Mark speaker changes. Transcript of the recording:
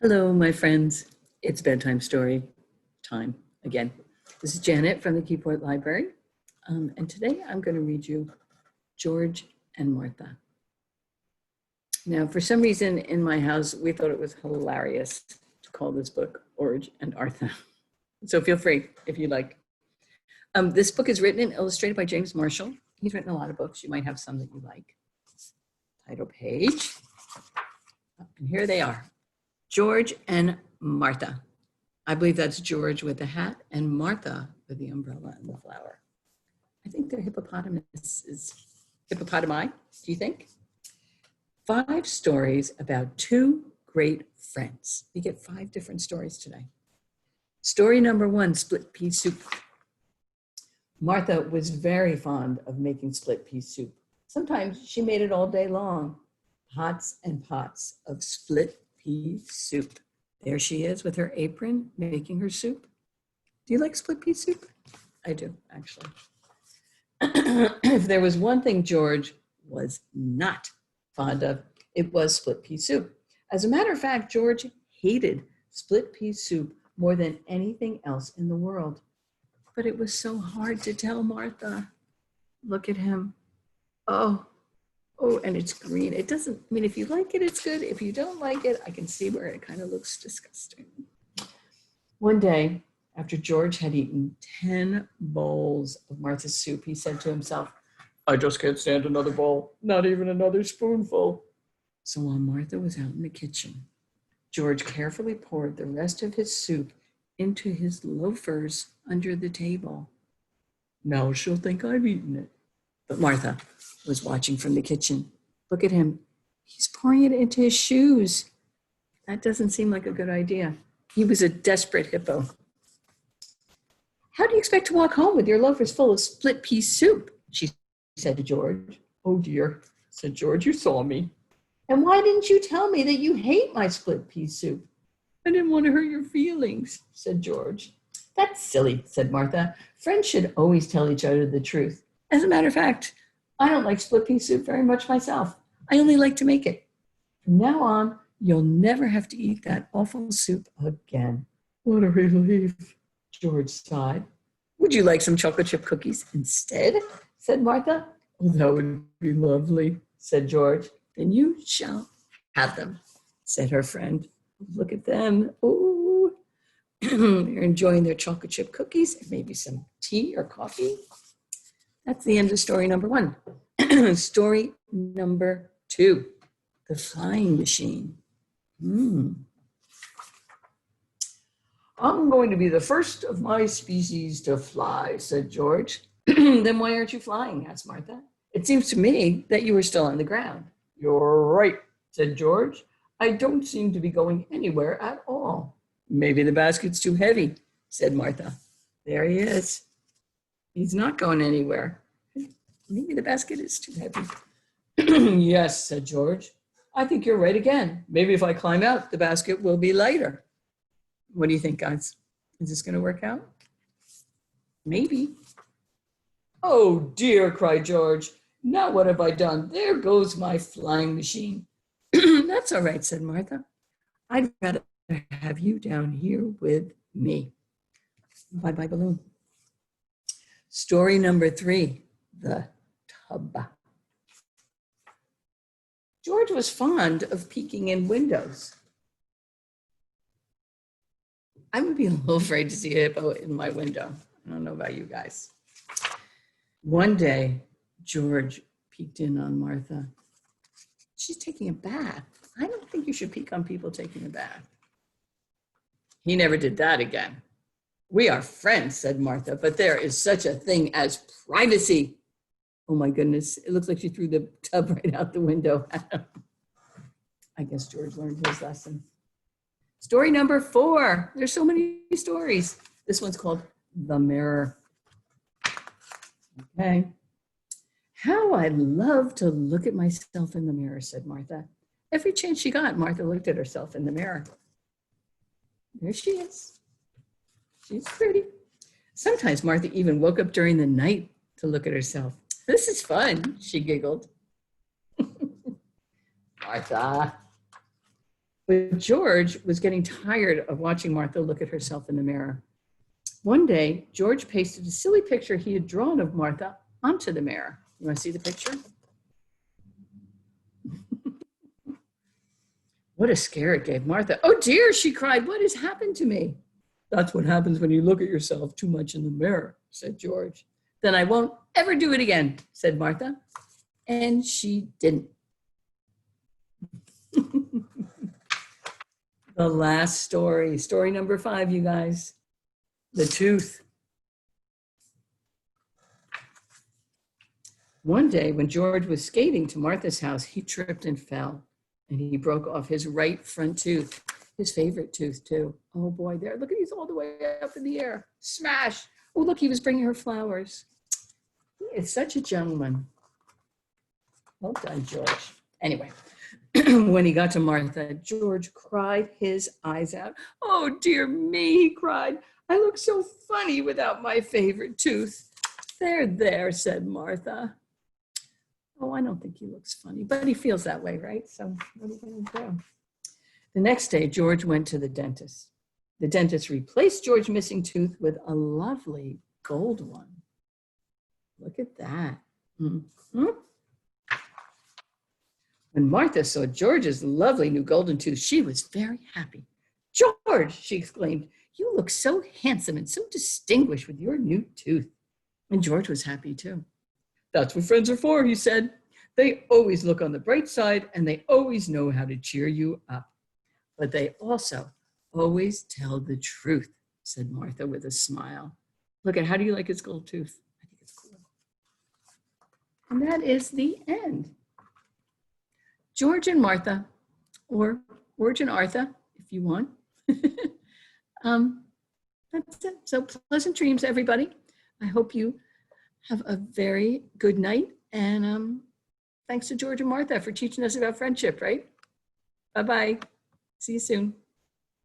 Speaker 1: Hello, my friends. It's bedtime story time again. This is Janet from the Keyport Library. And today I'm going to read you George and Martha. Now, for some reason in my house, we thought it was hilarious to call this book George and Martha. So feel free if you like. This book is written and illustrated by James Marshall. He's written a lot of books. You might have some that you like. Title page. And here they are. George and Martha. I believe that's George with the hat and Martha with the umbrella and the flower. I think they're hippopotami. Do you think? 5 stories about 2 great friends. We get 5 different stories today. Story number 1, split pea soup. Martha was very fond of making split pea soup. Sometimes she made it all day long. Pots and pots of split pea soup. There she is with her apron making her soup. Do you like split pea soup? I do, actually. If there was one thing George was not fond of, it was split pea soup. As a matter of fact, George hated split pea soup more than anything else in the world. But it was so hard to tell Martha. Look at him. Oh, and it's green. It doesn't, I mean, if you like it, it's good. If you don't like it, I can see where it kind of looks disgusting. One day, after George had eaten 10 bowls of Martha's soup, he said to himself, I just can't stand another bowl, not even another spoonful. So while Martha was out in the kitchen, George carefully poured the rest of his soup into his loafers under the table. Now she'll think I've eaten it. But Martha was watching from the kitchen. Look at him. He's pouring it into his shoes. That doesn't seem like a good idea. He was a desperate hippo. How do you expect to walk home with your loafers full of split pea soup? She said to George. Oh dear, said George, you saw me. And why didn't you tell me that you hate my split pea soup? I didn't want to hurt your feelings, said George. That's silly, said Martha. Friends should always tell each other the truth. As a matter of fact, I don't like split pea soup very much myself. I only like to make it. From now on, you'll never have to eat that awful soup again. What a relief, George sighed. Would you like some chocolate chip cookies instead? Said Martha. Oh, that would be lovely, said George. Then you shall have them, said her friend. Look at them. Oh, they're enjoying their chocolate chip cookies and maybe some tea or coffee. That's the end of story number 1. Story number 2, the flying machine. I'm going to be the first of my species to fly, said George. Then why aren't you flying? Asked Martha. It seems to me that you are still on the ground. You're right, said George. I don't seem to be going anywhere at all. Maybe the basket's too heavy, said Martha. There he is. He's not going anywhere. Maybe the basket is too heavy. Yes, said George. I think you're right again. Maybe if I climb out, the basket will be lighter. What do you think, guys? Is this going to work out? Maybe. Oh, dear, cried George. Now what have I done? There goes my flying machine. That's all right, said Martha. I'd rather have you down here with me. Bye-bye, balloon. Story number 3, the tub. George was fond of peeking in windows. I would be a little afraid to see a hippo in my window. I don't know about you guys. One day, George peeked in on Martha. She's taking a bath. I don't think you should peek on people taking a bath. He never did that again. We are friends, said Martha, but there is such a thing as privacy. Oh my goodness, it looks like she threw the tub right out the window. I guess George learned his lesson. Story number 4. There's so many stories. This one's called The Mirror. Okay. How I love to look at myself in the mirror, said Martha. Every chance she got, Martha looked at herself in the mirror. There she is. She's pretty. Sometimes Martha even woke up during the night to look at herself. This is fun, she giggled. Martha. But George was getting tired of watching Martha look at herself in the mirror. One day, George pasted a silly picture he had drawn of Martha onto the mirror. You want to see the picture? What a scare it gave Martha. "Oh dear," she cried, "what has happened to me?" "That's what happens when you look at yourself too much in the mirror," said George. "Then I won't ever do it again," said Martha. And she didn't. The last story, story number 5, you guys. The tooth. One day when George was skating to Martha's house, he tripped and fell, and he broke off his right front tooth, his favorite tooth too. Oh boy, there, look at, he's all the way up in the air. Smash. Oh, look, he was bringing her flowers. He is such a gentleman. Well done, George. Anyway, when he got to Martha, George cried his eyes out. "Oh, dear me," he cried. "I look so funny without my favorite tooth." "There, there," said Martha. "Oh, I don't think he looks funny," but he feels that way, right? So what are you going to do? The next day, George went to the dentist. The dentist replaced George's missing tooth with a lovely gold one. Look at that. Mm-hmm. When Martha saw George's lovely new golden tooth, she was very happy. "George," she exclaimed, "you look so handsome and so distinguished with your new tooth." And George was happy too. "That's what friends are for," he said. "They always look on the bright side and they always know how to cheer you up. But they also always tell the truth," said Martha with a smile. Look at, how do you like his gold tooth? I think it's cool. And that is the end. George and Martha, or George and Artha, if you want. That's it. So pleasant dreams, everybody. I hope you have a very good night. And thanks to George and Martha for teaching us about friendship, right? Bye-bye. See you soon.